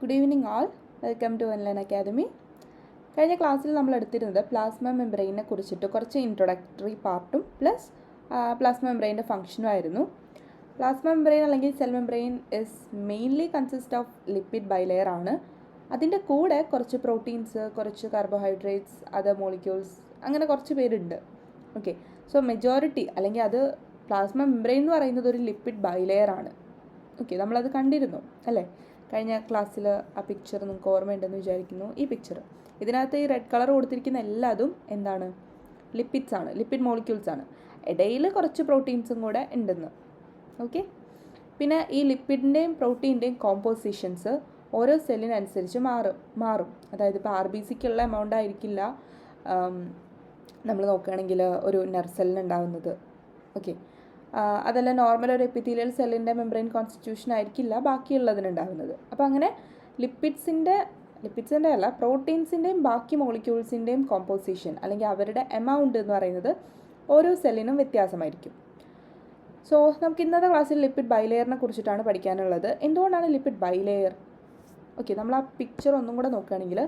Good evening all. Welcome to Online Academy. കഴിഞ്ഞ ക്ലാസ്സിൽ നമ്മൾ എടുത്തിരുന്നത് പ്ലാസ്മ മെംബ്രെയിനെ കുറിച്ചിട്ട് കുറച്ച് ഇൻട്രൊഡക്ടറി പാർട്ടും പ്ലസ് പ്ലാസ്മ മെംബ്രെയിൻ്റെ ഫംഗ്ഷനും ആയിരുന്നു. പ്ലാസ്മ മെംബ്രെയിൻ അല്ലെങ്കിൽ cell membrane is mainly consist of lipid bilayer ആണ്. അതിൻ്റെ കൂടെ കുറച്ച് പ്രോട്ടീൻസ്, കുറച്ച് കാർബോഹൈഡ്രേറ്റ്സ്, അതർ മോളിക്യൂൾസ്, അങ്ങനെ കുറച്ച് പേരുണ്ട്. ഓക്കെ, സോ മെജോറിറ്റി അല്ലെങ്കിൽ അത് പ്ലാസ്മ മെംബ്രെയിൻ എന്ന് പറയുന്നത് ഒരു ലിപ്പിഡ് ബൈലെയർ ആണ്. ഓക്കെ, നമ്മളത് കണ്ടിരുന്നു അല്ലേ? കഴിഞ്ഞ ക്ലാസ്സിൽ ആ പിക്ചർ നിങ്ങൾക്ക് ഓർമ്മയുണ്ടെന്ന് വിചാരിക്കുന്നു. ഈ പിക്ചർ, ഇതിനകത്ത് ഈ റെഡ് കളർ കൊടുത്തിരിക്കുന്ന എല്ലാതും എന്താണ്? ലിപ്പിഡ്സ് ആണ്, ലിപ്പിഡ് മോളിക്യൂൾസ് ആണ്. ഇടയിൽ കുറച്ച് പ്രോട്ടീൻസും കൂടെ ഉണ്ടെന്ന്. ഓക്കെ, പിന്നെ ഈ ലിപ്പിഡിൻ്റെയും പ്രോട്ടീൻ്റെയും കോമ്പോസിഷൻസ് ഓരോ സെല്ലിനനുസരിച്ച് മാറും. അതായത് ഇപ്പോൾ RBCക്കുള്ള എമൗണ്ട് ആയിരിക്കില്ല നമ്മൾ നോക്കുകയാണെങ്കിൽ ഒരു നെർവ് സെല്ലിനുണ്ടാവുന്നത്. ഓക്കെ, അതല്ല നോർമൽ ഒരു എപ്പിത്തീലിയൽ സെല്ലിൻ്റെ മെംബ്രെയിൻ കോൺസ്റ്റിറ്റ്യൂഷൻ ആയിരിക്കില്ല ബാക്കിയുള്ളതിനുണ്ടാകുന്നത്. അപ്പോൾ അങ്ങനെ ലിപ്പിഡ്സിൻ്റെ അല്ല, പ്രോട്ടീൻസിൻ്റെയും ബാക്കി മോളിക്യൂൾസിൻ്റെയും കോമ്പോസിഷൻ അല്ലെങ്കിൽ അവരുടെ എമൗണ്ട് എന്ന് പറയുന്നത് ഓരോ സെല്ലിനും വ്യത്യാസമായിരിക്കും. സോ നമുക്ക് ഇന്നത്തെ ക്ലാസ്സിൽ ലിപ്പിഡ് ബൈലെയറിനെ കുറിച്ചിട്ടാണ് പഠിക്കാനുള്ളത്. എന്തുകൊണ്ടാണ് ലിപ്പിഡ് ബൈലെയർ? ഓക്കെ, നമ്മൾ ആ പിക്ചർ ഒന്നും കൂടെ നോക്കുകയാണെങ്കിൽ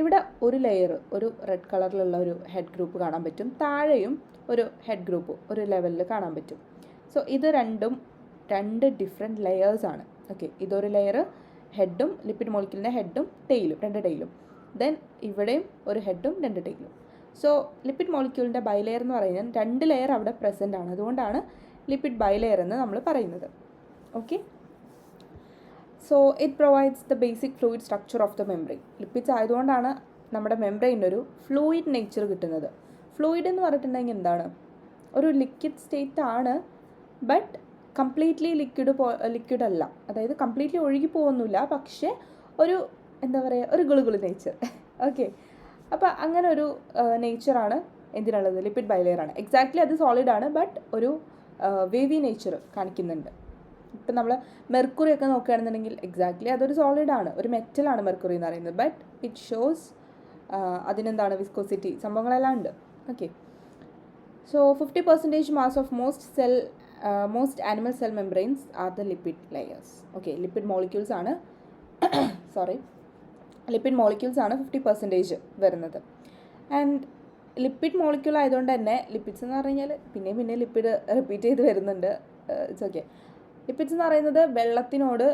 ഇവിടെ ഒരു ലെയർ, ഒരു റെഡ് കളറിലുള്ള ഒരു ഹെഡ് ഗ്രൂപ്പ് കാണാൻ പറ്റും. താഴെയും ഒരു ഹെഡ് ഗ്രൂപ്പ് ഒരു ലെവലിൽ കാണാൻ പറ്റും. സോ ഇത് രണ്ട് ഡിഫറെൻറ്റ് ലെയേഴ്സാണ്. ഓക്കെ, ഇതൊരു ലെയർ ഹെഡും, ലിപ്പിഡ് മോളിക്യൂളിൻ്റെ ഹെഡും രണ്ട് ടെയിലും. ദെൻ ഇവിടെയും ഒരു ഹെഡും 2 ടെയിലും. സോ ലിപ്പിഡ് മോളിക്യൂളിൻ്റെ ബൈലെയർ എന്ന് പറയുന്നത് 2 ലെയർ അവിടെ പ്രസൻ്റ് ആണ്. അതുകൊണ്ടാണ് ലിപ്പിഡ് ബൈലെയർ എന്ന് നമ്മൾ പറയുന്നത്. Okay, so it provides the basic fluid structure of the membrane. Lipids ആയതുകൊണ്ടാണ് നമ്മുടെ മെംബ്രെയിൻ്റെ ഒരു ഫ്ലൂയിഡ് നേച്ചർ കിട്ടുന്നത്. ഫ്ലൂയിഡ് എന്ന് പറഞ്ഞിട്ടുണ്ടെങ്കിൽ എന്താണ്? ഒരു ലിക്വിഡ് സ്റ്റേറ്റ് ആണ്, ബട്ട് കംപ്ലീറ്റ്ലി ലിക്വിഡ് അല്ല. അതായത് കംപ്ലീറ്റ്ലി ഒഴുകി പോകുന്നില്ല, പക്ഷേ ഒരു എന്താ പറയുക, ഒരു ഗുളുഗുളു നേച്ചർ. ഓക്കെ, അപ്പോൾ അങ്ങനെ ഒരു നേച്ചറാണ് എന്തിനുള്ളത്? ലിപ്പിഡ് ബൈലെയറാണ്. എക്സാക്ട്ലി അത് സോളിഡ് ആണ്, ബട്ട് ഒരു വേവി നേച്ചർ കാണിക്കുന്നുണ്ട്. ഇപ്പം നമ്മൾ മെർക്കുറി ഒക്കെ നോക്കുകയാണെന്നുണ്ടെങ്കിൽ എക്സാക്ട്ലി അതൊരു സോളിഡാണ്, ഒരു മെറ്റലാണ് മെർക്കുറി എന്ന് പറയുന്നത്. ബട്ട് ഇറ്റ് ഷോസ് അതിനെന്താണ് വിസ്കോസിറ്റി, സംഭവങ്ങളെല്ലാം ഉണ്ട്. Okay, so 50% mass of most animal cell membranes are the lipid layers. Okay, lipid molecules ആണ് ലിപ്പിഡ് മോളിക്യൂൾസ് ആണ് 50% വരുന്നത്. ആൻഡ് ലിപ്പിഡ് മോളിക്യൂൾ ആയതുകൊണ്ട് തന്നെ ലിപ്പിഡ്സ് എന്ന് പറഞ്ഞു കഴിഞ്ഞാൽ പിന്നെ ലിപ്പിഡ് റിപ്പീറ്റ് ചെയ്ത് വരുന്നുണ്ട്. It's okay. ലിപ്പിഡ്സ് എന്ന് പറയുന്നത് വെള്ളത്തിനോട്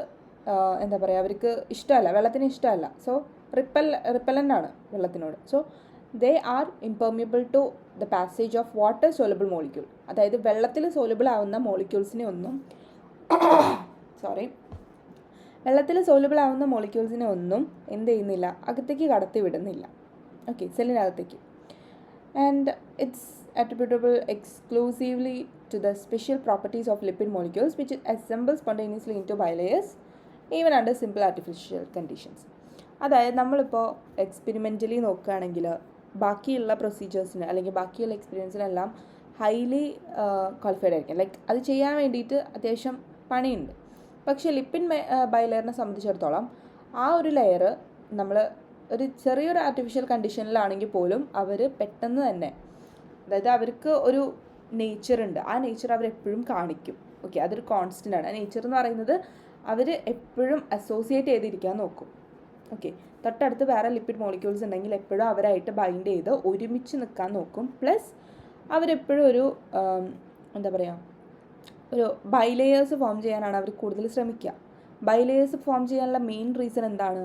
എന്താ പറയുക, അവർക്ക് ഇഷ്ടമല്ല, വെള്ളത്തിന് ഇഷ്ടമല്ല. സോ റിപ്പല്ലൻ്റ് ആണ് വെള്ളത്തിനോട്. So they are impermeable to the passage of water soluble molecule. അതായത് വെള്ളത്തിൽ സോലബിൾ ആവുന്ന മോളിക്യൂൾസിനെ ഒന്നും എന്ത് ചെയ്യുന്നില്ല, അകത്തേക്ക് കടത്തി വിടുന്നില്ല. ഓക്കെ, സെല്ലിനകത്തേക്ക്. And it's attributable exclusively to the special properties of lipid molecules which assemble spontaneously into bilayers even under simple artificial conditions. അതായത് നമ്മളിപ്പോൾ എക്സ്പെരിമെൻ്റലി നോക്കുകയാണെങ്കിൽ ബാക്കിയുള്ള പ്രൊസീജിയേഴ്സിന് അല്ലെങ്കിൽ ബാക്കിയുള്ള എക്സ്പീരിയൻസിനെല്ലാം ഹൈലി ക്വാളിഫൈഡ് ആയിരിക്കും. ലൈക്ക് അത് ചെയ്യാൻ വേണ്ടിയിട്ട് അത്യാവശ്യം പണിയുണ്ട്. പക്ഷേ ലിപ്പിഡ് ബൈലെയറിനെ സംബന്ധിച്ചിടത്തോളം ആ ഒരു ലെയർ നമ്മൾ ഒരു ചെറിയൊരു ആർട്ടിഫിഷ്യൽ കണ്ടീഷനിലാണെങ്കിൽ പോലും അവർ പെട്ടെന്ന് തന്നെ, അതായത് അവർക്ക് ഒരു നേച്ചർ ഉണ്ട്, ആ നേച്ചർ അവരെപ്പോഴും കാണിക്കും. ഓക്കെ, അതൊരു കോൺസ്റ്റൻ്റ് ആണ്. ആ നേച്ചർ എന്ന് പറയുന്നത് അവർ എപ്പോഴും അസോസിയേറ്റ് ചെയ്തിരിക്കാൻ നോക്കും. ഓക്കെ, തൊട്ടടുത്ത് വേറെ ലിപ്പിഡ് മോളിക്യൂൾസ് ഉണ്ടെങ്കിൽ എപ്പോഴും അവരായിട്ട് ബൈൻഡ് ചെയ്ത് ഒരുമിച്ച് നിൽക്കാൻ നോക്കും. പ്ലസ് അവരെപ്പോഴും ഒരു എന്താ പറയുക, ഒരു ബൈലെയേഴ്സ് ഫോം ചെയ്യാനാണ് അവർ കൂടുതൽ ശ്രമിക്കുക. ബൈലെയേഴ്സ് ഫോം ചെയ്യാനുള്ള മെയിൻ റീസൺ എന്താണ്?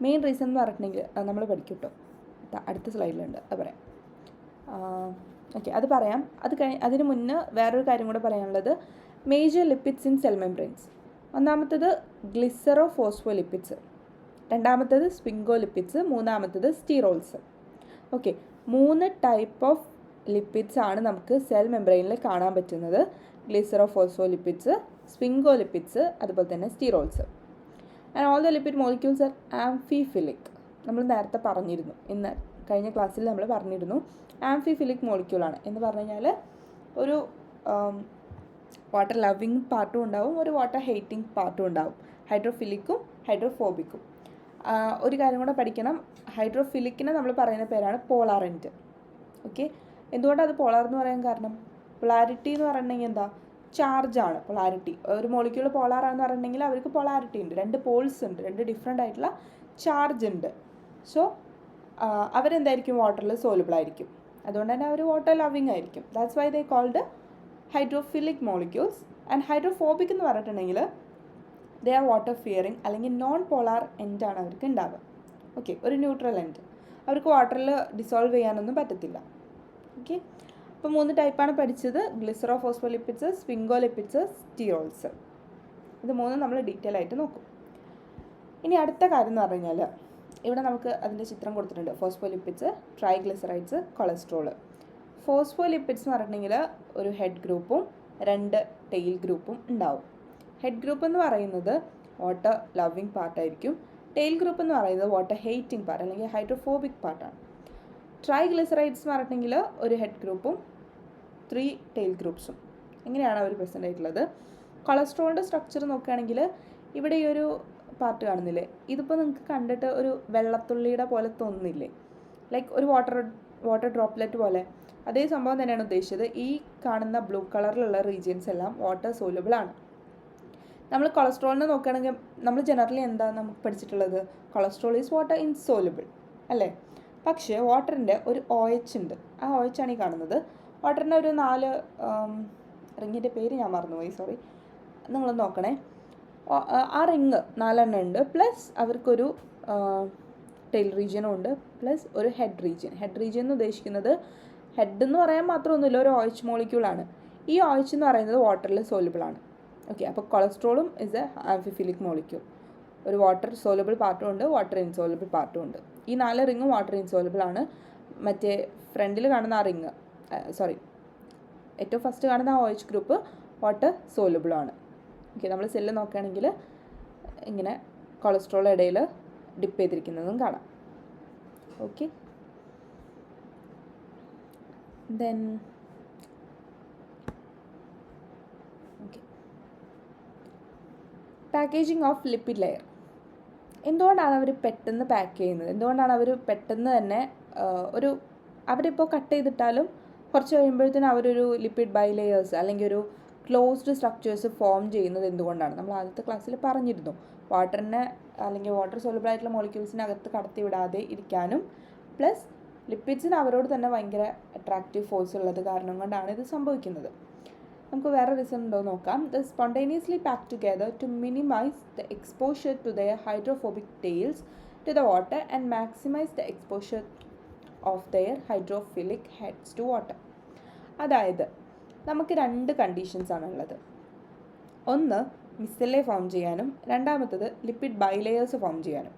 മെയിൻ റീസൺ എന്ന് പറഞ്ഞിട്ടുണ്ടെങ്കിൽ നമ്മൾ പഠിക്കും കേട്ടോ, അടുത്ത സ്ലൈഡിലുണ്ട്, അത് പറയാം. ഓക്കെ, അത് പറയാം. അതിന് മുന്നേ വേറൊരു കാര്യം കൂടെ പറയാനുള്ളത്, major lipids in cell membranes. ഒന്നാമത്തത് ഗ്ലിസറോ ഫോസ്ഫോലിപ്പിഡ്സ്, രണ്ടാമത്തത് സ്പിംഗോലിപ്പിഡ്സ്, മൂന്നാമത്തത് സ്റ്റീറോൾസ്. ഓക്കെ, 3 ടൈപ്പ് ഓഫ് ലിപ്പിഡ്സ് ആണ് നമുക്ക് സെൽ മെംബ്രെയിനിൽ കാണാൻ പറ്റുന്നത്. ഗ്ലിസറോ ഫോസ്ഫോലിപ്പിഡ്സ്, സ്പിംഗോലിപ്പിഡ്സ്, അതുപോലെ തന്നെ sterols. And all the lipid molecules are amphiphilic. നമ്മൾ നേരത്തെ പറഞ്ഞിരുന്നു, കഴിഞ്ഞ ക്ലാസ്സിൽ നമ്മൾ പറഞ്ഞിരുന്നു ആംഫിഫിലിക് മോളിക്യൂളാണ് എന്ന് പറഞ്ഞു കഴിഞ്ഞാൽ ഒരു വാട്ടർ ലവിങ് പാർട്ടും ഉണ്ടാവും, ഒരു വാട്ടർ ഹെയ്റ്റിംഗ് പാർട്ടും ഉണ്ടാവും. ഹൈഡ്രോഫിലിക്കും ഹൈഡ്രോഫോബിക്കും. ഒരു കാര്യം കൂടെ പഠിക്കണം, ഹൈഡ്രോഫിലിക്കിനെ നമ്മൾ പറയുന്ന പേരാണ് പോളാറൻറ്റ്. ഓക്കെ, എന്തുകൊണ്ടാണ് അത് പോളാർ എന്ന് പറയാൻ കാരണം? പൊളാരിറ്റി എന്ന് പറഞ്ഞിട്ടുണ്ടെങ്കിൽ എന്താ, ചാർജാണ്, പൊളാരിറ്റി. ഒരു മോളിക്യൂൾ പോളാറാണെന്ന് പറഞ്ഞിട്ടുണ്ടെങ്കിൽ അവർക്ക് പൊളാരിറ്റി ഉണ്ട്, 2 പോൾസ് ഉണ്ട്, 2 ഡിഫറെൻ്റ് ആയിട്ടുള്ള ചാർജ് ഉണ്ട്. സോ അവരെന്തായിരിക്കും, വാട്ടറിൽ സോലുബിൾ ആയിരിക്കും. അതുകൊണ്ട് തന്നെ അവർ വാട്ടർ ലവിങ് ആയിരിക്കും. That's why they called hydrophilic molecules. And hydrophobic എന്ന് പറഞ്ഞിട്ടുണ്ടെങ്കിൽ ദേ ആർ വാട്ടർ ഫിയറിങ്, അല്ലെങ്കിൽ നോൺ പോളാർ എൻഡാണ് അവർക്ക് ഉണ്ടാവുക. ഓക്കെ, ഒരു ന്യൂട്രൽ എൻഡ്. അവർക്ക് വാട്ടറിൽ ഡിസോൾവ് ചെയ്യാനൊന്നും പറ്റത്തില്ല. ഓക്കെ, അപ്പോൾ 3 ടൈപ്പാണ് പഠിച്ചത്: ഗ്ലിസറോ ഫോസ്ഫോലിപ്പിഡ്സ്, സ്വിംഗോലിപ്പിഡ്സ്, സ്റ്റിയോൾസ്. ഇത് 3 നമ്മൾ ഡീറ്റെയിൽ ആയിട്ട് നോക്കും. ഇനി അടുത്ത കാര്യം എന്ന് പറഞ്ഞു കഴിഞ്ഞാൽ, ഇവിടെ നമുക്ക് അതിൻ്റെ ചിത്രം കൊടുത്തിട്ടുണ്ട്. Phospholipids, triglycerides, cholesterol. ഫോസ്ഫോലിപ്പിഡ്സ് എന്ന് പറഞ്ഞിട്ടുണ്ടെങ്കിൽ ഒരു ഹെഡ് ഗ്രൂപ്പും 2 ടെയിൽ ഗ്രൂപ്പും ഉണ്ടാവും. ഹെഡ് ഗ്രൂപ്പ് എന്ന് പറയുന്നത് വാട്ടർ ലവിങ് പാർട്ടായിരിക്കും. ടെയിൽ ഗ്രൂപ്പ് എന്ന് പറയുന്നത് വാട്ടർ ഹെയ്റ്റിംഗ് പാർട്ട്, അല്ലെങ്കിൽ ഹൈഡ്രോഫോബിക് പാർട്ടാണ്. ട്രൈഗ്ലിസറൈഡ്സ് എന്ന് പറഞ്ഞിട്ടുണ്ടെങ്കിൽ ഒരു ഹെഡ് ഗ്രൂപ്പും 3 ടെയിൽ ഗ്രൂപ്പ്സും. ഇങ്ങനെയാണ് അവർ പ്രസൻ്റ് ആയിട്ടുള്ളത്. കൊളസ്ട്രോളിൻ്റെ സ്ട്രക്ചർ നോക്കുകയാണെങ്കിൽ ഇവിടെ ഈ ഒരു പാർട്ട് കാണുന്നില്ലേ, ഇതിപ്പോൾ നിങ്ങൾക്ക് കണ്ടിട്ട് ഒരു വെള്ളത്തുള്ളിയുടെ പോലെ തോന്നുന്നില്ലേ, ലൈക്ക് ഒരു വാട്ടർ ഡ്രോപ്ലെറ്റ് പോലെ. അതേ സംഭവം തന്നെയാണ് ഉദ്ദേശിച്ചത്. ഈ കാണുന്ന ബ്ലൂ കളറിലുള്ള റീജിയൻസ് എല്ലാം വാട്ടർ സോലുബിൾ ആണ്. നമ്മൾ കൊളസ്ട്രോളിനെ നോക്കുകയാണെങ്കിൽ നമ്മൾ ജനറലി എന്താ നമുക്ക് പഠിച്ചിട്ടുള്ളത്, കൊളസ്ട്രോൾ ഈസ് വാട്ടർ ഇൻസോലുബിൾ അല്ലേ. പക്ഷേ വാട്ടറിൻ്റെ ഒരു OH ഉണ്ട്. ആ OH ആണ് ഈ കാണുന്നത്. വാട്ടറിൻ്റെ ഒരു 4 റിങ്ങിൻ്റെ പേര് ഞാൻ മറന്നുപോയി, സോറി, നിങ്ങളൊന്ന് നോക്കണേ. ആ റിങ് 4 എണ്ണം ഉണ്ട്, പ്ലസ് അവർക്കൊരു ടെയിൽ റീജിയനും ഉണ്ട്, പ്ലസ് ഒരു ഹെഡ് റീജിയൻ. ഹെഡ് റീജിയൻ എന്ന് ഉദ്ദേശിക്കുന്നത് ഹെഡ് എന്ന് പറയാൻ മാത്രമൊന്നുമില്ല, ഒരു OH മോളിക്യൂളാണ്. ഈ OH എന്ന് പറയുന്നത് വാട്ടറിൽ സോലുബിൾ ആണ്. ഓക്കെ, അപ്പോൾ കൊളസ്ട്രോളും ഇസ് എ ആംഫിഫിലിക് മോളിക്യൂൾ. ഒരു വാട്ടർ സോലുബിൾ പാർട്ടും ഉണ്ട്, വാട്ടർ ഇൻസോലുബിൾ പാർട്ടും ഉണ്ട്. ഈ 4 റിങ്ങും വാട്ടർ ഇൻസോലുബിൾ ആണ്. മറ്റേ ഫ്രണ്ടിൽ കാണുന്ന ആ റിങ്, ഏറ്റവും ഫസ്റ്റ് കാണുന്ന ആ OH ഗ്രൂപ്പ് വാട്ടർ സോലുബിൾ ആണ്. ഓക്കെ, നമ്മൾ സെല്ല് നോക്കുകയാണെങ്കിൽ ഇങ്ങനെ കൊളസ്ട്രോൾ ഇടയിൽ ഡിപ്പ് ചെയ്തിരിക്കുന്നതും കാണാം. Okay, then packaging of lipid layer. എന്തുകൊണ്ടാണ് അവർ പെട്ടെന്ന് പാക്ക് ചെയ്യുന്നത്? എന്തുകൊണ്ടാണ് അവർ പെട്ടെന്ന് തന്നെ അവരിപ്പോൾ കട്ട് ചെയ്തിട്ടാലും കുറച്ച് കഴിയുമ്പോഴത്തേനും അവരൊരു ലിപ്പിഡ് ബൈ ലെയേഴ്സ് അല്ലെങ്കിൽ ഒരു ക്ലോസ്ഡ് സ്ട്രക്ചേഴ്സ് ഫോം ചെയ്യുന്നത് എന്തുകൊണ്ടാണ്? നമ്മൾ ആദ്യത്തെ ക്ലാസ്സിൽ പറഞ്ഞിരുന്നു, വാട്ടറിനെ അല്ലെങ്കിൽ വാട്ടർ സോലുബിൾ ആയിട്ടുള്ള മോളിക്യൂൾസിനകത്ത് കടത്തി വിടാതെ ഇരിക്കാനും, പ്ലസ് ലിപ്പിഡ്സിന് അവരോട് തന്നെ ഭയങ്കര അട്രാക്റ്റീവ് ഫോഴ്സ് ഉള്ളത് കാരണം കൊണ്ടാണ് ഇത് സംഭവിക്കുന്നത്. നമുക്ക് വേറെ റീസൺ ഉണ്ടോ നോക്കാം. The spontaneously pack together to minimise the exposure to their hydrophobic tails to the water and maximise the exposure of their hydrophilic heads to water. അതായത് നമുക്ക് 2 കണ്ടീഷൻസ് ആണുള്ളത്. ഒന്ന് മിസെല്ലെ ഫോം ചെയ്യാനും, രണ്ടാമത്തത് ലിപ്പിഡ് ബൈലെയേഴ്സ് ഫോം ചെയ്യാനും.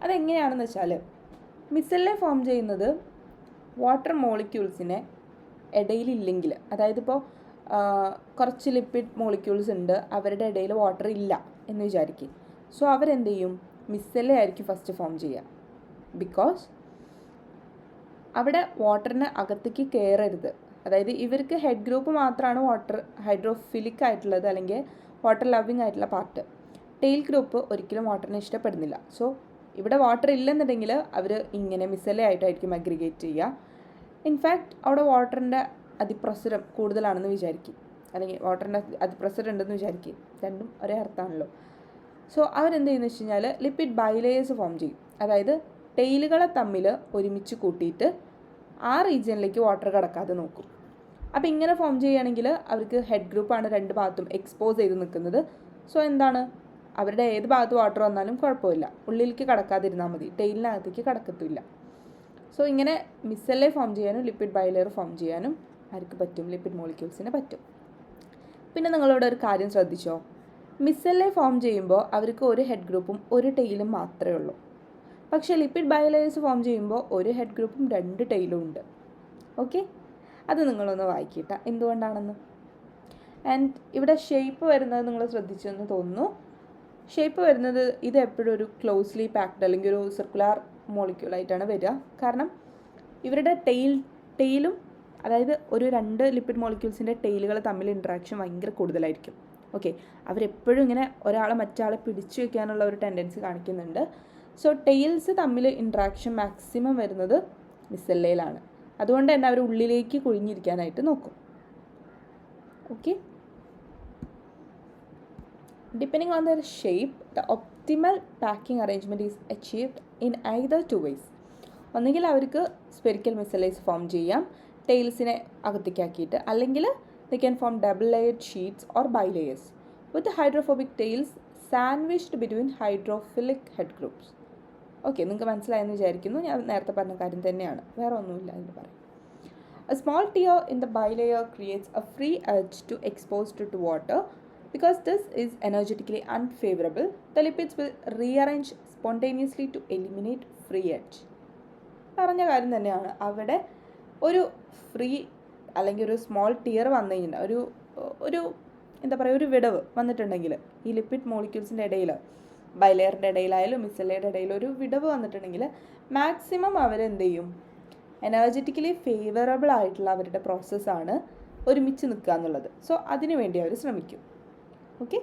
അതെങ്ങനെയാണെന്ന് വെച്ചാൽ, മിസെല്ലെ ഫോം ചെയ്യുന്നത് വാട്ടർ മോളിക്യൂൾസിനെ ഇടയിലില്ലെങ്കിൽ, അതായത് ഇപ്പോൾ കുറച്ച് ലിപ്പിഡ് മോളിക്യൂൾസ് ഉണ്ട്, അവരുടെ ഇടയിൽ വാട്ടർ ഇല്ല എന്ന് വിചാരിക്കും. സോ അവരെന്ത് ചെയ്യും, മിസെല്ലെ ആയിരിക്കും ഫസ്റ്റ് ഫോം ചെയ്യുക. ബിക്കോസ് അവിടെ വാട്ടറിന് അകത്തേക്ക് കയറരുത്. അതായത് ഇവർക്ക് ഹെഡ് ഗ്രൂപ്പ് മാത്രമാണ് വാട്ടർ ഹൈഡ്രോഫിലിക് ആയിട്ടുള്ളത്, അല്ലെങ്കിൽ വാട്ടർ ലവിങ് ആയിട്ടുള്ള പാർട്ട്. ടെയിൽ ഗ്രൂപ്പ് ഒരിക്കലും വാട്ടറിനെ ഇഷ്ടപ്പെടുന്നില്ല. സോ ഇവിടെ വാട്ടർ ഇല്ലെന്നുണ്ടെങ്കിൽ അവർ ഇങ്ങനെ മിസെല്ലെ ആയിട്ടായിരിക്കും അഗ്രിഗേറ്റ് ചെയ്യുക. ഇൻഫാക്റ്റ് അവിടെ വാട്ടറിൻ്റെ അതിപ്രസരം കൂടുതലാണെന്ന് വിചാരിക്കും, അല്ലെങ്കിൽ വാട്ടറിൻ്റെ അതിപ്രസരം ഉണ്ടെന്ന് വിചാരിക്കും. രണ്ടും ഒരേ അർത്ഥമാണല്ലോ. സോ അവരെന്ത് ചെയ്യുന്നത് വെച്ച് കഴിഞ്ഞാൽ ലിപ്പിഡ് ബൈലെയേഴ്സ് ഫോം ചെയ്യും. അതായത് ടെയിലുകളെ തമ്മിൽ ഒരുമിച്ച് കൂട്ടിയിട്ട് ആ റീജിയനിലേക്ക് വാട്ടർ കടക്കാതെ നോക്കും. അപ്പോൾ ഇങ്ങനെ ഫോം ചെയ്യുകയാണെങ്കിൽ അവർക്ക് ഹെഡ് ഗ്രൂപ്പാണ് 2 ഭാഗത്തും എക്സ്പോസ് ചെയ്ത് നിൽക്കുന്നത്. സോ എന്താണ്, അവരുടെ ഏത് ഭാഗത്ത് വാട്ടർ വന്നാലും കുഴപ്പമില്ല, ഉള്ളിലേക്ക് കടക്കാതിരുന്നാൽ മതി, ടെയിലിനകത്തേക്ക് കടക്കത്തില്ല. സോ ഇങ്ങനെ മിസെല്ലെ ഫോം ചെയ്യാനും ലിപ്പിഡ് ബൈലെയർ ഫോം ചെയ്യാനും ആർക്ക് പറ്റും, ലിപ്പിഡ് മോളിക്യൂൾസിന് പറ്റും. പിന്നെ നിങ്ങളിവിടെ ഒരു കാര്യം ശ്രദ്ധിച്ചോ, മിസെല്ലെ ഫോം ചെയ്യുമ്പോൾ അവർക്ക് ഒരു ഹെഡ് ഗ്രൂപ്പും ഒരു ടെയിലും മാത്രമേ ഉള്ളൂ. പക്ഷേ ലിപ്പിഡ് ബൈലെയേഴ്സ് ഫോം ചെയ്യുമ്പോൾ ഒരു ഹെഡ് ഗ്രൂപ്പും 2 ടെയിലും ഉണ്ട്. ഓക്കെ, അത് നിങ്ങളൊന്ന് വായിക്കിട്ട എന്തുകൊണ്ടാണെന്ന്. ആൻഡ് ഇവിടെ ഷേപ്പ് വരുന്നത് നിങ്ങൾ ശ്രദ്ധിച്ചെന്ന് തോന്നുന്നു. ഷേപ്പ് വരുന്നത് ഇത് എപ്പോഴും ഒരു ക്ലോസ്ലി പാക്ഡ് അല്ലെങ്കിൽ ഒരു സർക്കുലാർ മോളിക്യൂളായിട്ടാണ് വരിക. കാരണം ഇവരുടെ ടെയിലും, അതായത് ഒരു 2 ലിപ്പിഡ് മോളിക്യൂൾസിൻ്റെ ടെയിലുകൾ തമ്മിൽ ഇൻട്രാക്ഷൻ ഭയങ്കര കൂടുതലായിരിക്കും. ഓക്കെ, അവരെപ്പോഴും ഇങ്ങനെ ഒരാളെ മറ്റാളെ പിടിച്ചു വയ്ക്കാനുള്ള ഒരു ടെൻഡൻസി കാണിക്കുന്നുണ്ട്. സോ ടെയിൽസ് തമ്മിൽ ഇൻട്രാക്ഷൻ മാക്സിമം വരുന്നത് മിസെല്ലയിലാണ്. അതുകൊണ്ട് തന്നെ അവർ ഉള്ളിലേക്ക് കുഴിഞ്ഞിരിക്കാനായിട്ട് നോക്കും. Okay, Depending on their shape, the optimal packing arrangement is achieved in either two ways. ഒന്നുകിൽ അവർക്ക് സ്പെറിക്കൽ മിസലൈസ് ഫോം ചെയ്യാം ടെയിൽസിനെ അകത്തേക്കാക്കിയിട്ട്, അല്ലെങ്കിൽ they can form double layered sheets or bilayers with the hydrophobic tails sandwiched between hydrophilic head groups. Okay, നിങ്ങൾക്ക് മനസ്സിലായെന്ന് വിചാരിക്കുന്നു. ഞാൻ നേരത്തെ പറഞ്ഞ കാര്യം തന്നെയാണ്, വേറെ ഒന്നുമില്ല എന്ന് പറയും. A small tear in the bilayer creates a free edge to expose to water. Because this is energetically unfavorable, the lipids will rearrange spontaneously to eliminate free edge. പറഞ്ഞ കാര്യം തന്നെയാണ്. അവിടെ ഒരു ഫ്രീ അല്ലെങ്കിൽ ഒരു സ്മോൾ ടിയർ വന്നു കഴിഞ്ഞാൽ ഒരു എന്താ പറയുക, ഒരു വിടവ് വന്നിട്ടുണ്ടെങ്കിൽ ഈ ലിപ്പിഡ് മോളിക്യൂൾസിൻ്റെ ഇടയിൽ, ബൈലെയറിൻ്റെ ഇടയിലായാലും മിസെല്ലയുടെ ഇടയിൽ ഒരു വിടവ് വന്നിട്ടുണ്ടെങ്കിൽ മാക്സിമം അവരെന്ത് ചെയ്യും, എനർജറ്റിക്കലി ഫേവറബിൾ ആയിട്ടുള്ള അവരുടെ പ്രോസസ്സാണ് ഒരുമിച്ച് നിൽക്കുക എന്നുള്ളത്. സോ അതിനു വേണ്ടി അവർ ശ്രമിക്കും. ഓക്കെ,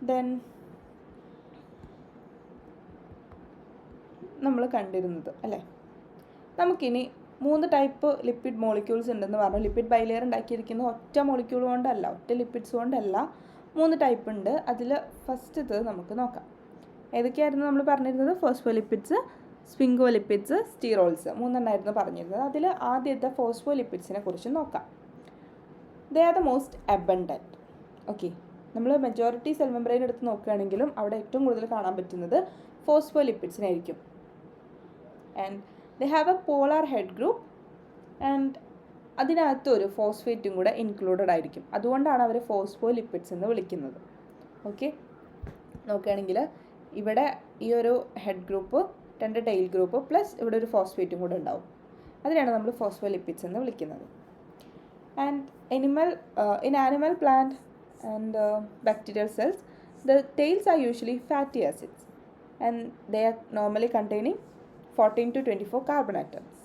ദെൻ നമ്മൾ കണ്ടിരുന്നത് അല്ലേ, നമുക്കിനി 3 ടൈപ്പ് ലിപ്പിഡ് മോളിക്യൂൾസ് ഉണ്ടെന്ന് പറഞ്ഞു. ലിപ്പിഡ് ബൈലെയർ ഉണ്ടാക്കിയിരിക്കുന്ന ഒറ്റ മോളിക്യൂൾ കൊണ്ടല്ല, ഒറ്റ ലിപ്പിഡ്സ് കൊണ്ടല്ല, 3 ടൈപ്പ് ഉണ്ട്. അതിൽ ഫസ്റ്റത്തെ നമുക്ക് നോക്കാം. ഏതൊക്കെയായിരുന്നു നമ്മൾ പറഞ്ഞിരുന്നത്? ഫോസ്ഫോലിപ്പിഡ്സ്, സ്ഫിംഗോലിപ്പിഡ്സ്, സ്റ്റീറോൾസ്, 3 എണ്ണമായിരുന്നു പറഞ്ഞിരുന്നത്. അതിൽ ആദ്യത്തെ ഫോസ്ഫോലിപ്പിഡ്സിനെ കുറിച്ച് നോക്കാം. They are the most abundant. Okay, നമ്മൾ മെജോറിറ്റി സെൽ മെംബ്രെയിൻ എടുത്ത് നോക്കുകയാണെങ്കിലും അവിടെ ഏറ്റവും കൂടുതൽ കാണാൻ പറ്റുന്നത് ഫോസ്ഫോലിപ്പിഡ്സിനായിരിക്കും. And they have a polar head group and അതിനകത്ത് ഒരു ഫോസ്ഫേറ്റും കൂടെ ഇൻക്ലൂഡഡ് ആയിരിക്കും. അതുകൊണ്ടാണ് അവർ ഫോസ്ഫോലിപ്പിഡ്സ് എന്ന് വിളിക്കുന്നത്. ഓക്കെ, നോക്കുകയാണെങ്കിൽ ഇവിടെ ഈ ഒരു head group, 2 tail group plus ഇവിടെ ഒരു ഫോസ്ഫേറ്റും കൂടെ ഉണ്ടാവും. അതിനാണ് നമ്മൾ ഫോസ്ഫോലിപ്പിഡ്സ് എന്ന് വിളിക്കുന്നത്. And in animal, plant and bacterial cells, the tails are usually fatty acids and they are normally containing 14 to 24 carbon atoms.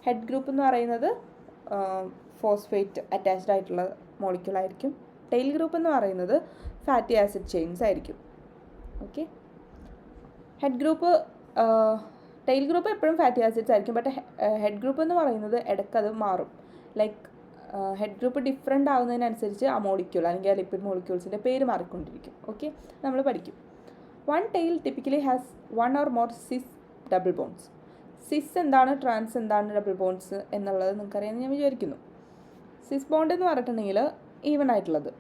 Head group എന്ന് പറയുന്നത് ഫോസ്ഫേറ്റ് അറ്റാച്ച്ഡ് ആയിട്ടുള്ള മോളിക്യൂൾ ആയിരിക്കും. ടെയിൽ ഗ്രൂപ്പ് എന്ന് പറയുന്നത് ഫാറ്റി ആസിഡ് ചെയിൻസ് ആയിരിക്കും. Okay, tail group എപ്പോഴും fatty acids ആയിരിക്കും. But head group എന്ന് പറയുന്നത് ഇടയ്ക്കത് മാറും. ലൈക്ക് ഹെഡ് ഗ്രൂപ്പ് ഡിഫറെൻ്റ് ആവുന്നതിനനുസരിച്ച് ആ മോളിക്യൂൾ അല്ലെങ്കിൽ ആ ലിപ്പിഡ് മോളിക്യൂൾസിൻ്റെ പേര് മാറിക്കൊണ്ടിരിക്കും. ഓക്കെ, നമ്മൾ പഠിക്കും. One tail typically has 1 or more cis double bonds. Cis എന്താണ്, ട്രാൻസ് എന്താണ്, ഡബിൾ ബോൺസ് എന്നുള്ളത് നിങ്ങൾക്കറിയാമെന്ന് ഞാൻ വിചാരിക്കുന്നു. സിസ് ബോണ്ട് എന്ന് പറഞ്ഞിട്ടുണ്ടെങ്കിൽ ഈവൻ ആയിട്ടുള്ളത്,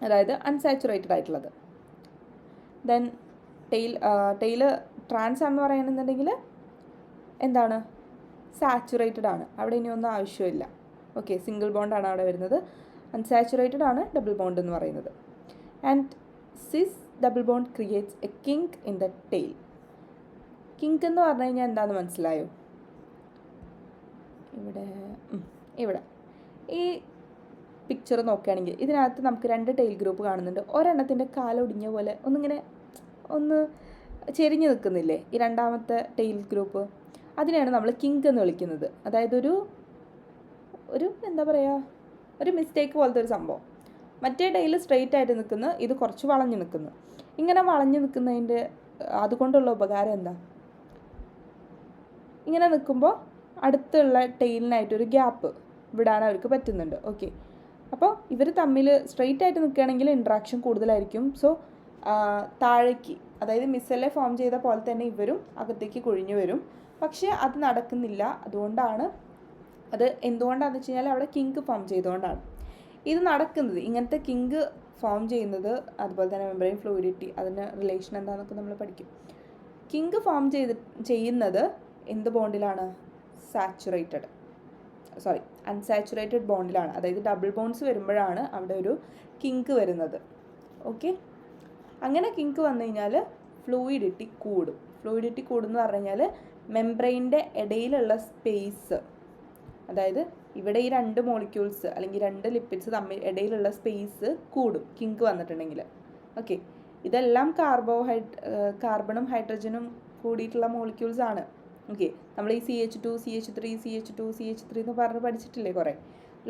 അതായത് അൺസാച്ചുറേറ്റഡ് ആയിട്ടുള്ളത്. ദെൻ ടെയിൽ ട്രാൻസ് ആണെന്ന് പറയുന്നുണ്ടെങ്കിൽ എന്താണ്, സാച്ചുറേറ്റഡ് ആണ്, അവിടെ ഇനിയൊന്നും ആവശ്യമില്ല. ഓക്കെ, സിംഗിൾ ബോണ്ടാണ് അവിടെ വരുന്നത്. അൺസാച്ചുറേറ്റഡ് ആണ് ഡബിൾ ബോണ്ട് എന്ന് പറയുന്നത്. And cis double bond creates a kink in the tail. Kink എന്ന് പറഞ്ഞു കഴിഞ്ഞാൽ എന്താണെന്ന് മനസ്സിലായോ? ഇവിടെ ഈ പിക്ചർ നോക്കുകയാണെങ്കിൽ ഇതിനകത്ത് നമുക്ക് 2 ടെയിൽ ഗ്രൂപ്പ് കാണുന്നുണ്ട്. ഒരെണ്ണത്തിൻ്റെ കാലൊടിഞ്ഞ പോലെ ഒന്ന് ചെരിഞ്ഞ് നിൽക്കുന്നില്ലേ ഈ രണ്ടാമത്തെ ടെയിൽ ഗ്രൂപ്പ്? അതിനെയാണ് നമ്മൾ കിങ്ക് എന്ന് വിളിക്കുന്നത്. അതായത് ഒരു എന്താ പറയുക, ഒരു മിസ്റ്റേക്ക് പോലത്തെ ഒരു സംഭവം. മറ്റേ ടെയിൽ സ്ട്രെയിറ്റ് ആയിട്ട് നിൽക്കുന്നു, ഇത് കുറച്ച് വളഞ്ഞു നിൽക്കുന്നു. ഇങ്ങനെ വളഞ്ഞു നിൽക്കുന്നതിൻ്റെ അതുകൊണ്ടുള്ള ഉപകാരം എന്താ? ഇങ്ങനെ നിൽക്കുമ്പോൾ അടുത്തുള്ള ടെയിലിനായിട്ടൊരു ഗ്യാപ്പ് വിടാൻ അവർക്ക് പറ്റുന്നുണ്ട്. ഓക്കെ, അപ്പോൾ ഇവർ തമ്മിൽ സ്ട്രെയിറ്റ് ആയിട്ട് നിൽക്കുകയാണെങ്കിൽ ഇൻട്രാക്ഷൻ കൂടുതലായിരിക്കും. സോ താഴേക്ക്, അതായത് മിസെല്ലെ ഫോം ചെയ്ത പോലെ തന്നെ ഇവരും അകത്തേക്ക് കുഴിഞ്ഞു വരും. പക്ഷേ അത് നടക്കുന്നില്ല. അത് എന്തുകൊണ്ടാണെന്ന് വെച്ച് കഴിഞ്ഞാൽ അവിടെ കിങ്ക് ഫോം ചെയ്തുകൊണ്ടാണ് ഇത് നടക്കുന്നത്. ഇങ്ങനത്തെ കിങ്ക് ഫോം ചെയ്യുന്നത്, അതുപോലെ തന്നെ മെംബ്രെയിൻ ഫ്ലൂയിഡിറ്റി, അതിന് റിലേഷൻ എന്താണെന്നൊക്കെ നമ്മൾ പഠിക്കും. കിങ്ക് ഫോം ചെയ്യുന്നത് എന്ത് ബോണ്ടിലാണ്? അൺസാച്ചുറേറ്റഡ് ബോണ്ടിലാണ്. അതായത് ഡബിൾ ബോൺസ് വരുമ്പോഴാണ് അവിടെ ഒരു കിങ്ക് വരുന്നത്. ഓക്കെ, അങ്ങനെ കിങ്ക് വന്നു കഴിഞ്ഞാൽ ഫ്ലൂയിഡിറ്റി കൂടും. ഫ്ലൂയിഡിറ്റി കൂടുമെന്ന് പറഞ്ഞു കഴിഞ്ഞാൽ മെംബ്രെയിൻ്റെ ഇടയിലുള്ള സ്പേസ്, അതായത് ഇവിടെ ഈ 2 മോളിക്യൂൾസ് അല്ലെങ്കിൽ 2 ലിപ്പിഡ്സ് തമ്മിൽ ഇടയിലുള്ള സ്പേസ് കൂടും കിങ്ക് വന്നിട്ടുണ്ടെങ്കിൽ. ഓക്കെ, ഇതെല്ലാം കാർബണും ഹൈഡ്രജനും കൂടിയിട്ടുള്ള മോളിക്യൂൾസ് ആണ്. ഓക്കെ, നമ്മൾ ഈ CH2 എന്ന് പറഞ്ഞ് പഠിച്ചിട്ടില്ലേ കുറേ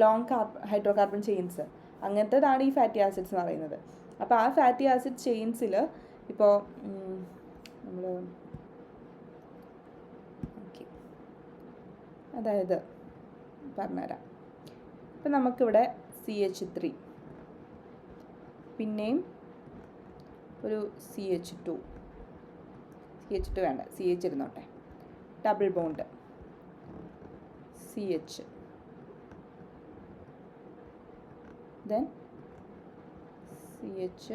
ലോങ് ഹൈഡ്രോ കാർബൺ ചെയിൻസ്. അങ്ങനത്തേതാണ് ഈ ഫാറ്റി ആസിഡ്സ് എന്ന് പറയുന്നത്. അപ്പോൾ ആ ഫാറ്റി ആസിഡ് ചെയിൻസിൽ ഇപ്പോൾ നമ്മൾ അതായത് പറഞ്ഞുതരാം. ഇപ്പം നമുക്കിവിടെ CH3, പിന്നെയും ഒരു CH2 വേണ്ട, CH ഇരുന്നോട്ടെ. Double bond CH, then CH.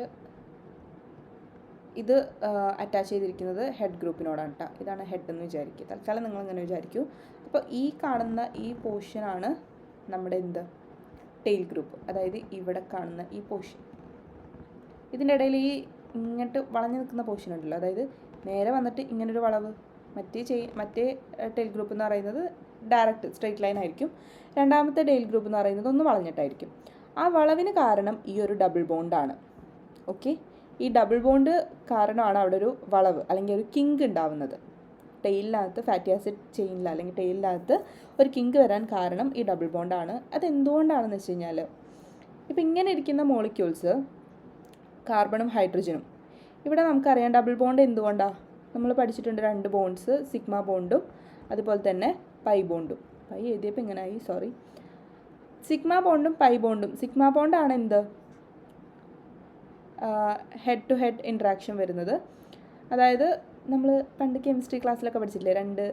ഇത് അറ്റാച്ച് ചെയ്തിരിക്കുന്നത് ഹെഡ് ഗ്രൂപ്പിനോടാണ് കേട്ടോ. ഇതാണ് ഹെഡ് എന്ന് വിചാരിക്കുക. തൽക്കാലം നിങ്ങളിങ്ങനെ വിചാരിക്കൂ. അപ്പോൾ ഈ കാണുന്ന ഈ പോർഷനാണ് നമ്മുടെ ടെയിൽ ഗ്രൂപ്പ്. അതായത് ഇവിടെ കാണുന്ന ഈ പോർഷൻ. ഇതിൻ്റെ ഇടയിൽ ഈ ഇങ്ങോട്ട് വളഞ്ഞു നിൽക്കുന്ന പോർഷൻ ഉണ്ടല്ലോ, അതായത് നേരെ വന്നിട്ട് ഇങ്ങനൊരു വളവ്. മറ്റേ ടെയിൽ ഗ്രൂപ്പ് എന്ന് പറയുന്നത് ഡയറക്റ്റ് സ്ട്രെയിറ്റ് ലൈൻ ആയിരിക്കും. രണ്ടാമത്തെ ടെയിൽ ഗ്രൂപ്പ് എന്ന് പറയുന്നത് ഒന്ന് വളഞ്ഞിട്ടായിരിക്കും. ആ വളവിന് കാരണം ഈ ഒരു ഡബിൾ ബോണ്ടാണ്. ഓക്കെ, ഈ ഡബിൾ ബോണ്ട് കാരണമാണ് അവിടെ ഒരു വളവ് അല്ലെങ്കിൽ ഒരു കിങ്ക് ഉണ്ടാവുന്നത്. ടെയിലിനകത്ത് ഫാറ്റി ആസിഡ് ചെയിനിൽ അല്ലെങ്കിൽ ടെയിലിനകത്ത് ഒരു കിങ്ക് വരാൻ കാരണം ഈ ഡബിൾ ബോണ്ടാണ്. അതെന്തുകൊണ്ടാണെന്ന് വെച്ച് കഴിഞ്ഞാൽ, ഇപ്പം ഇങ്ങനെ ഇരിക്കുന്ന മോളിക്യൂൾസ് കാർബണും ഹൈഡ്രജനും, ഇവിടെ നമുക്കറിയാം ഡബിൾ ബോണ്ട് എന്തുകൊണ്ടാണ്. നമ്മൾ പഠിച്ചിട്ടുണ്ട് 2 ബോണ്ട്സ്, സിഗ്മ ബോണ്ടും അതുപോലെ തന്നെ പൈ ബോണ്ടും. പൈ എഴുതിയപ്പോൾ ഇങ്ങനെയായി, സോറി. സിഗ്മ ബോണ്ടും പൈ ബോണ്ടും. സിഗ്മ ബോണ്ടാണ് ഹെഡ് ടു ഹെഡ് ഇൻട്രാക്ഷൻ വരുന്നത്. അതായത് നമ്മൾ പണ്ട് കെമിസ്ട്രി ക്ലാസ്സിലൊക്കെ പഠിച്ചിട്ടില്ലേ, 2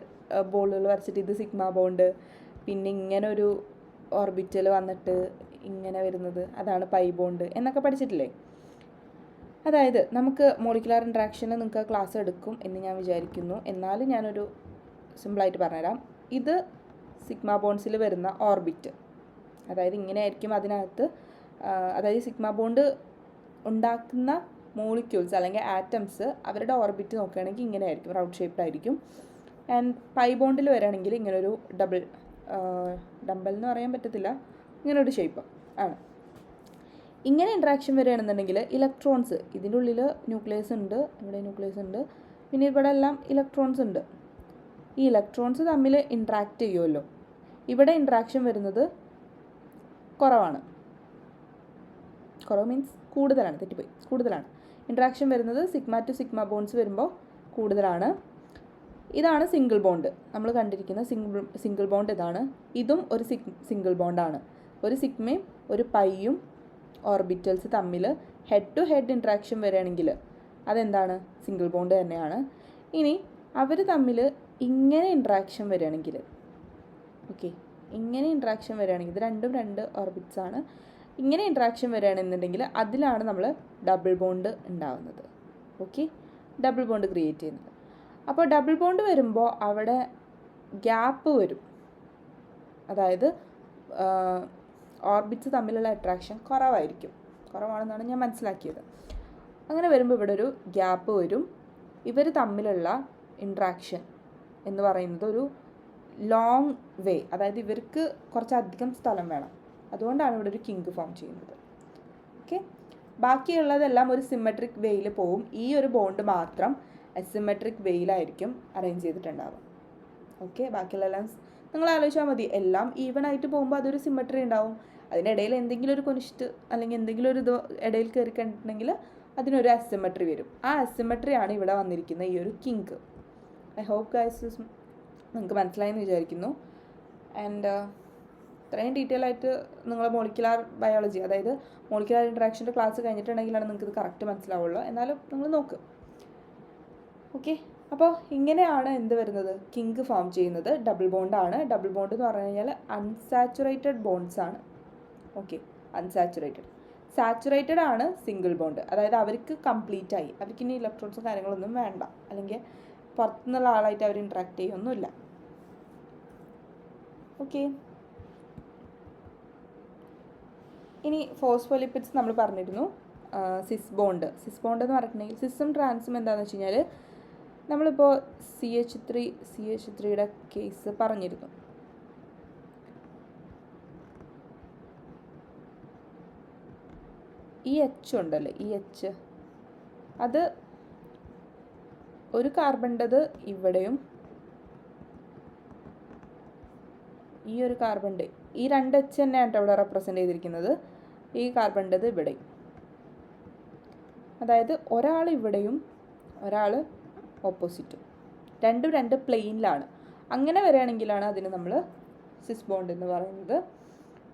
ബോളുകൾ വരച്ചിട്ട് ഇത് സിഗ്മ ബോണ്ട്, പിന്നെ ഇങ്ങനെ ഒരു ഓർബിറ്റൽ വന്നിട്ട് ഇങ്ങനെ വരുന്നത് അതാണ് പൈ ബോണ്ട് എന്നൊക്കെ പഠിച്ചിട്ടില്ലേ. അതായത് നമുക്ക് മോളിക്കുലാർ ഇൻട്രാക്ഷന് നിങ്ങൾക്ക് ക്ലാസ് എടുക്കും എന്ന് ഞാൻ വിചാരിക്കുന്നു. എന്നാലും ഞാനൊരു സിമ്പിളായിട്ട് പറഞ്ഞുതരാം. ഇത് സിഗ്മ ബോണ്ട്സിൽ വരുന്ന ഓർബിറ്റ്, അതായത് ഇങ്ങനെ ആയിരിക്കും അതിനകത്ത്. അതായത് സിഗ്മ ബോണ്ട് ഉണ്ടാക്കുന്ന മോളിക്യൂൾസ് അല്ലെങ്കിൽ ആറ്റംസ് അവരുടെ ഓർബിറ്റ് നോക്കുകയാണെങ്കിൽ ഇങ്ങനെ ആയിരിക്കും, റൗണ്ട് ഷേപ്ഡ് ആയിരിക്കും. ആൻഡ് പൈ ബോണ്ടിൽ വരികയാണെങ്കിൽ ഇങ്ങനൊരു ഡബിൾ എന്ന് പറയാൻ പറ്റത്തില്ല, ഇങ്ങനൊരു ഷേപ്പ് ആണ്. ഇങ്ങനെ ഇൻട്രാക്ഷൻ വരികയാണെന്നുണ്ടെങ്കിൽ ഇലക്ട്രോൺസ്, ഇതിൻ്റെ ഉള്ളിൽ ന്യൂക്ലിയസ് ഉണ്ട്, ഇവിടെ ന്യൂക്ലിയസ് ഉണ്ട്, പിന്നെ ഇവിടെ എല്ലാം ഇലക്ട്രോൺസ് ഉണ്ട്. ഈ ഇലക്ട്രോൺസ് തമ്മിൽ ഇൻട്രാക്ട് ചെയ്യുമല്ലോ. ഇവിടെ ഇൻട്രാക്ഷൻ വരുന്നത് കുറവാണ്. കുറവ് മീൻസ് കൂടുതലാണ്, തെറ്റിപ്പോയി, കൂടുതലാണ്. ഇൻട്രാക്ഷൻ വരുന്നത് സിഗ്മ ടു സിഗ്മ ബോണ്ട്സ് വരുമ്പോൾ കൂടുതലാണ്. ഇതാണ് സിംഗിൾ ബോണ്ട്, നമ്മൾ കണ്ടിരിക്കുന്ന സിംഗിൾ ബോണ്ട് ഇതാണ്. ഇതും ഒരു സിംഗിൾ ബോണ്ടാണ്. ഒരു സിഗ്മയും ഒരു പൈയും ഓർബിറ്റൽസ് തമ്മിൽ ഹെഡ് ടു ഹെഡ് ഇൻട്രാക്ഷൻ വരികയാണെങ്കിൽ അതെന്താണ്, സിംഗിൾ ബോണ്ട് തന്നെയാണ്. ഇനി അവർ തമ്മിൽ ഇങ്ങനെ ഇൻട്രാക്ഷൻ വരികയാണെങ്കിൽ, ഓക്കെ, ഇങ്ങനെ ഇൻട്രാക്ഷൻ വരികയാണെങ്കിൽ, ഇത് രണ്ടും 2 ഓർബിറ്റ്സ് ആണ്. ഇങ്ങനെ ഇൻട്രാക്ഷൻ വരികയാണെന്നുണ്ടെങ്കിൽ അതിലാണ് നമ്മൾ ഡബിൾ ബോണ്ട് ഉണ്ടാകുന്നത്. ഓക്കെ, ഡബിൾ ബോണ്ട് ക്രിയേറ്റ് ചെയ്യുന്നത്. അപ്പോൾ ഡബിൾ ബോണ്ട് വരുമ്പോൾ അവിടെ ഗ്യാപ്പ് വരും. അതായത് ഓർബിറ്റ്സ് തമ്മിലുള്ള അട്രാക്ഷൻ കുറവാണെന്നാണ് ഞാൻ മനസ്സിലാക്കിയത്. അങ്ങനെ വരുമ്പോൾ ഇവിടെ ഒരു ഗ്യാപ്പ് വരും. ഇവർ തമ്മിലുള്ള ഇൻട്രാക്ഷൻ എന്ന് പറയുന്നത് ഒരു ലോങ് വേ, അതായത് ഇവർക്ക് കുറച്ചധികം സ്ഥലം വേണം. അതുകൊണ്ടാണ് ഇവിടെ ഒരു കിങ്ക് ഫോം ചെയ്യുന്നത്. ഓക്കെ, ബാക്കിയുള്ളതെല്ലാം ഒരു സിമെട്രിക് വേയിൽ പോവും. ഈ ഒരു ബോണ്ട് മാത്രം അസിമെട്രിക് വേയിലായിരിക്കും അറേഞ്ച് ചെയ്തിട്ടുണ്ടാവുക. ഓക്കെ, ബാക്കിയുള്ളതെല്ലാം നിങ്ങൾ ആലോചിച്ചാൽ മതി, എല്ലാം ഈവൺ ആയിട്ട് പോകുമ്പോൾ അതൊരു സിമെട്രി ഉണ്ടാവും. അതിനിടയിൽ എന്തെങ്കിലും ഒരു കൊനിഷ്ട് അല്ലെങ്കിൽ എന്തെങ്കിലും ഒരു ഇത് ഇടയിൽ കയറി കണ്ടിട്ടുണ്ടെങ്കിൽ അതിനൊരു അസിമെട്രി വരും. ആ അസിമെട്രിയാണ് ഇവിടെ വന്നിരിക്കുന്ന ഈ ഒരു കിങ്ക്. ഐ ഹോപ്പ് ഗൈസ് നിങ്ങൾക്ക് മനസ്സിലായെന്ന് വിചാരിക്കുന്നു. ആൻഡ് ഇത്രയും ഡീറ്റെയിൽ ആയിട്ട് നിങ്ങൾ മോളിക്കുലാർ ബയോളജി, അതായത് മോളിക്കുലാർ ഇൻട്രാക്ഷൻ്റെ ക്ലാസ് കഴിഞ്ഞിട്ടുണ്ടെങ്കിലാണ് നിങ്ങൾക്ക് ഇത് കറക്റ്റ് മനസ്സിലാവുള്ളൂ. എന്നാലും നിങ്ങൾ നോക്ക്. ഓക്കെ, അപ്പോൾ ഇങ്ങനെയാണ് എന്ത് വരുന്നത്, കിങ്ക് ഫോം ചെയ്യുന്നത്. ഡബിൾ ബോണ്ടാണ്. ഡബിൾ ബോണ്ട് എന്ന് പറഞ്ഞു കഴിഞ്ഞാൽ അൺസാച്ചുറേറ്റഡ് ബോണ്ട്സ് ആണ്. Okay, unsaturated. സാച്ചുറേറ്റഡ് ആണ് സിംഗിൾ ബോണ്ട്, അതായത് അവർക്ക് കംപ്ലീറ്റ് ആയി, അവർക്ക് ഇനി ഇലക്ട്രോൺസും കാര്യങ്ങളൊന്നും വേണ്ട, അല്ലെങ്കിൽ പുറത്തുനിന്നുള്ള ആളായിട്ട് അവർ ഇൻട്രാക്ട് ചെയ്യൊന്നുമില്ല. ഓക്കെ, ഇനി ഫോസ്ഫോലിപ്പിഡ്സ് നമ്മൾ പറഞ്ഞിരുന്നു. സിസ് ബോണ്ട് എന്ന് പറഞ്ഞിട്ടുണ്ടെങ്കിൽ സിസും ട്രാൻസും എന്താണെന്ന് വെച്ച് കഴിഞ്ഞാൽ നമ്മളിപ്പോൾ CH3യുടെ കേസ് പറഞ്ഞിരുന്നു. ഈ H ഉണ്ടല്ലേ, ഈ H, അത് ഒരു കാർബണിൻ്റെത് ഇവിടെയും ഈ ഒരു കാർബണിൻ്റെ ഈ 2 H തന്നെയാണ് ഇവിടെ റെപ്രസെൻ്റ് ചെയ്തിരിക്കുന്നത്. ഈ കാർബണിൻ്റെത് ഇവിടെയും, അതായത് ഒരാൾ ഇവിടെയും ഒരാൾ ഓപ്പോസിറ്റും, രണ്ടും 2 പ്ലെയിനിലാണ്. അങ്ങനെ വരികയാണെങ്കിലാണ് അതിന് നമ്മൾ സിസ് ബോണ്ട് എന്ന് പറയുന്നത്.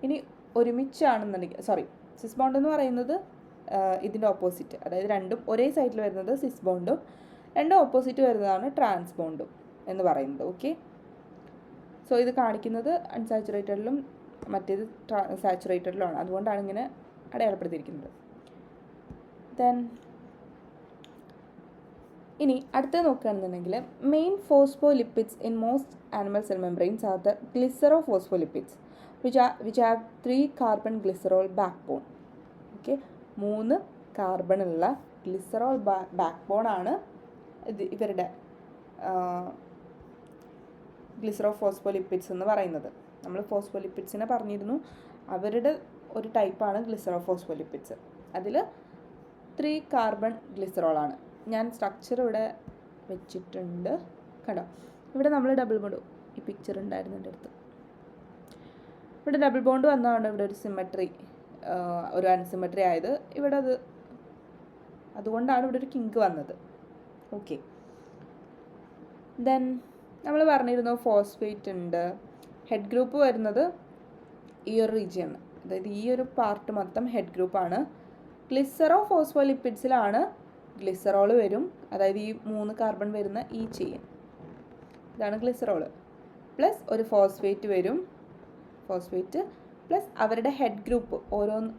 ഇനി ഒരുമിച്ചാണെന്നുണ്ടെങ്കിൽ, സിസ് ബോണ്ട് എന്ന് പറയുന്നത് ഇതിൻ്റെ ഓപ്പോസിറ്റ്, അതായത് രണ്ടും ഒരേ സൈഡിൽ വരുന്നത് സിസ് ബോണ്ടും രണ്ടും ഓപ്പോസിറ്റ് വരുന്നതാണ് ട്രാൻസ് ബോണ്ടും എന്ന് പറയുന്നത്. ഓക്കെ, സോ ഇത് കാണിക്കുന്നത് അൺസാച്ചുറേറ്റഡിലും മറ്റേത് സാച്ചുറേറ്റഡിലുമാണ്, അതുകൊണ്ടാണ് ഇങ്ങനെ അടയാളപ്പെടുത്തിയിരിക്കുന്നത്. ദെൻ ഇനി അടുത്തത് നോക്കുകയാണെന്നുണ്ടെങ്കിൽ main phospholipids in most animal cell membranes are the glycerophospholipids which have 3 carbon glycerol backbone. Okay, 3 കാർബണുള്ള ഗ്ലിസറോൾ ബാക്ക്ബോൺ ആണ് ഇവരുടെ ഗ്ലിസറോഫോസ്ഫോലിപ്പിഡ്സ് എന്ന് പറയുന്നത്. നമ്മൾ ഫോസ്ഫോലിപ്പിഡ്സിനെ പറഞ്ഞിരുന്നു, അവരുടെ ഒരു ടൈപ്പാണ് ഗ്ലിസറോഫോസ്ഫോലിപ്പിഡ്സ്. അതിൽ 3 കാർബൺ ഗ്ലിസറോളാണ്. ഞാൻ സ്ട്രക്ചർ ഇവിടെ വെച്ചിട്ടുണ്ട്, കണ്ടോ. ഇവിടെ നമ്മൾ ഡബിൾ ബോണ്ട്, ഈ പിക്ചർ ഉണ്ടായിരുന്നു എൻ്റെ അടുത്ത്. ഇവിടെ ഡബിൾ ബോണ്ട് വന്നതാണ് ഇവിടെ ഒരു സിമെട്രി, ഒരു അൺസിമെട്രി ആയത്. ഇവിടെ അതുകൊണ്ടാണ് ഇവിടെ ഒരു കിങ്ക് വന്നത്. ഓക്കെ, ദെൻ നമ്മൾ പറഞ്ഞിരുന്നു ഫോസ്ഫേറ്റ് ഉണ്ട്. ഹെഡ് ഗ്രൂപ്പ് വരുന്നത് ഈ ഒരു റീജിയൻ, അതായത് ഈ ഒരു പാർട്ട് മൊത്തം ഹെഡ് ഗ്രൂപ്പാണ്. ഗ്ലിസറോഫോസ്ഫോലിപ്പിഡ്സിലാണ് ഗ്ലിസറോൾ വരും, അതായത് ഈ 3 കാർബൺ വരുന്ന ഈ ചെയിൻ, ഇതാണ് ഗ്ലിസറോൾ. പ്ലസ് ഒരു ഫോസ്ഫേറ്റ് വരും, ഫോസ്ഫേറ്റ് പ്ലസ് അവരുടെ ഹെഡ് ഗ്രൂപ്പ്.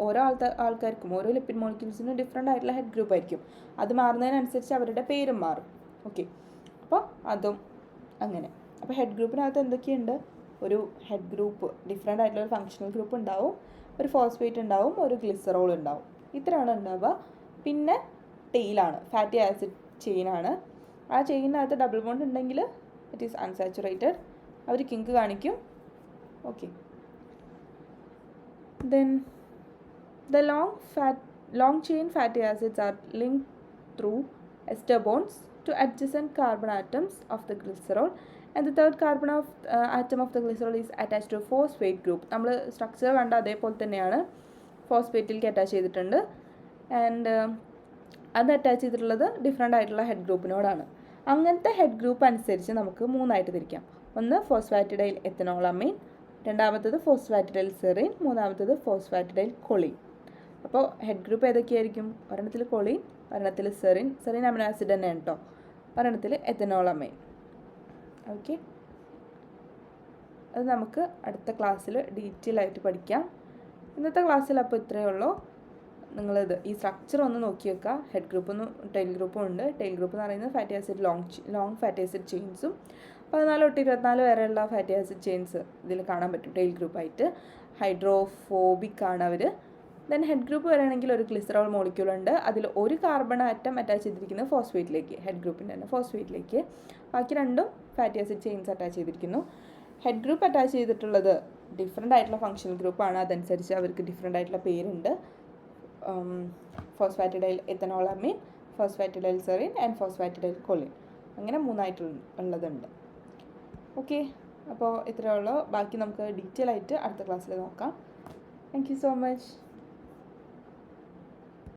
ഓരോ ആൾക്കാർക്കും ഓരോ ലിപ്പിഡ് മോളിക്യൂൾസിനും ഡിഫറെൻ്റ് ആയിട്ടുള്ള ഹെഡ് ഗ്രൂപ്പ് ആയിരിക്കും. അത് മാറുന്നതിനനുസരിച്ച് അവരുടെ പേരും മാറും. ഓക്കെ, അപ്പോൾ അതും അങ്ങനെ. അപ്പോൾ ഹെഡ് ഗ്രൂപ്പിനകത്ത് എന്തൊക്കെയുണ്ട്? ഒരു ഹെഡ് ഗ്രൂപ്പ്, ഡിഫറെൻ്റ് ആയിട്ടുള്ള ഒരു ഫങ്ഷണൽ ഗ്രൂപ്പ് ഉണ്ടാവും, ഒരു ഫോസ്ഫേറ്റ് ഉണ്ടാവും, ഒരു ഗ്ലിസറോൾ ഉണ്ടാവും. ഇത്രയാണ് ഉണ്ടാവുക. പിന്നെ ടെയിലാണ്, ഫാറ്റി ആസിഡ് ചെയിനാണ്. ആ ചെയിനകത്ത് ഡബിൾ ബോണ്ട് ഉണ്ടെങ്കിൽ ഇറ്റ് ഈസ് അൺസാച്ചുറേറ്റഡ്, അവർ കിങ്ക് കാണിക്കും. Okay, then the long chain fatty acids are linked through ester bonds to adjacent carbon atoms of the glycerol, and the third carbon of atom of the glycerol is attached to a phosphate group. നമ്മൾ structure കണ്ട അതേപോലെ തന്നെയാണ്, ഫോസ്ഫേറ്റിലേക്ക് attach ചെയ്തിട്ടുണ്ട്. And അത് attach ചെയ്തിട്ടുള്ളത് different ആയിട്ടുള്ള head ഗ്രൂപ്പിനോടാണ്. അങ്ങനത്തെ head group അനുസരിച്ച് നമുക്ക് 3 തിരിക്കാം. ഒന്ന് ഫോസ്ഫാറ്റിഡൈൽ എത്തനോളമൈൻ, രണ്ടാമത്തത് ഫോസ്ഫാറ്റിഡൈൽ സെറിൻ, മൂന്നാമത്തത് ഫോസ്ഫാറ്റിഡൈൽ കൊളീൻ. അപ്പോൾ ഹെഡ് ഗ്രൂപ്പ് ഏതൊക്കെയായിരിക്കും? ഒരെണ്ണത്തിൽ കൊളീൻ, ഒരെണ്ണത്തിൽ സെറിൻ അമിനോ ആസിഡ് തന്നെയാണ് കേട്ടോ, ഒരെണ്ണത്തിൽ എത്തനോളമൈൻ. ഓക്കെ, അത് നമുക്ക് അടുത്ത ക്ലാസ്സിൽ ഡീറ്റെയിൽ ആയിട്ട് പഠിക്കാം. ഇന്നത്തെ ക്ലാസ്സിൽ അപ്പോൾ ഇത്രയേ ഉള്ളൂ. നിങ്ങളിത് ഈ സ്ട്രക്ചർ ഒന്ന് നോക്കി വെക്കുക. ഹെഡ് ഗ്രൂപ്പും ടെയിൽ ഗ്രൂപ്പും ഉണ്ട്. ടെയിൽ ഗ്രൂപ്പ് എന്ന് പറയുന്നത് fatty acid long fatty acid ചെയിൻസും 14 തൊട്ട് 24 വരെയുള്ള ഫാറ്റി ആസിഡ് ചെയിൻസ് ഇതിൽ കാണാൻ പറ്റും ടെയിൽ ഗ്രൂപ്പായിട്ട്. ഹൈഡ്രോഫോബിക് ആണ് അവർ. ദെൻ ഹെഡ് ഗ്രൂപ്പ് വരികയാണെങ്കിൽ ഒരു ഗ്ലിസറോൾ മോളിക്യൂൾ ഉണ്ട്, അതിൽ ഒരു കാർബൺ ആറ്റം അറ്റാച്ച് ചെയ്തിരിക്കുന്നത് ഫോസ്ഫേറ്റിലേക്ക്, ഹെഡ് ഗ്രൂപ്പിൻ്റെ തന്നെ ഫോസ്ഫേറ്റിലേക്ക്. ബാക്കി രണ്ടും ഫാറ്റി ആസിഡ് ചെയിൻസ് അറ്റാച്ച് ചെയ്തിരിക്കുന്നു. ഹെഡ് ഗ്രൂപ്പ് അറ്റാച്ച് ചെയ്തിട്ടുള്ളത് ഡിഫറെൻ്റ് ആയിട്ടുള്ള ഫങ്ഷണൽ ഗ്രൂപ്പാണ്, അതനുസരിച്ച് അവർക്ക് ഡിഫറെൻ്റ് ആയിട്ടുള്ള പേരുണ്ട്. ഫോസ്ഫാറ്റിഡൈൽ എത്തനോളമൈൻ, ഫോസ്ഫാറ്റിഡൈൽ സെറിൻ ആൻഡ് ഫോസ്ഫാറ്റിഡൈൽ കൊളിൻ, അങ്ങനെ 3 ഉള്ളതുണ്ട്. ഓക്കെ, അപ്പോൾ ഇത്രയേ ഉള്ളൂ. ബാക്കി നമുക്ക് ഡീറ്റെയിൽ ആയിട്ട് അടുത്ത ക്ലാസ്സിൽ നോക്കാം. Thank you so much.